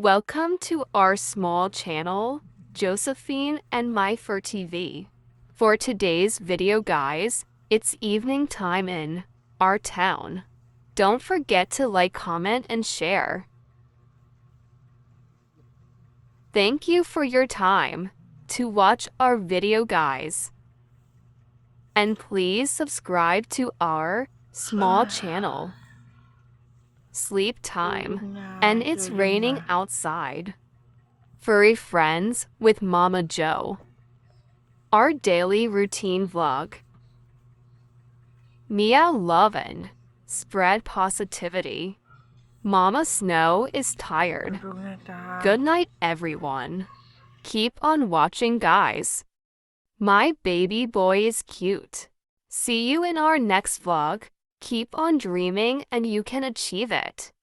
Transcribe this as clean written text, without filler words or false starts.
Welcome to our small channel, Josephine and My Fur TV. For today's video, guys, it's evening time in our town. Don't forget to like, comment, and share. Thank you for your time to watch our video, guys. And please subscribe to our small channel. Sleep time, and it's raining outside. Furry friends with Mama Joe. Our daily routine vlog. Meow lovin'. Spread positivity. Mama Snow is tired. Good night, everyone. Keep on watching, guys. My baby boy is cute. See you in our next vlog. Keep on dreaming and you can achieve it.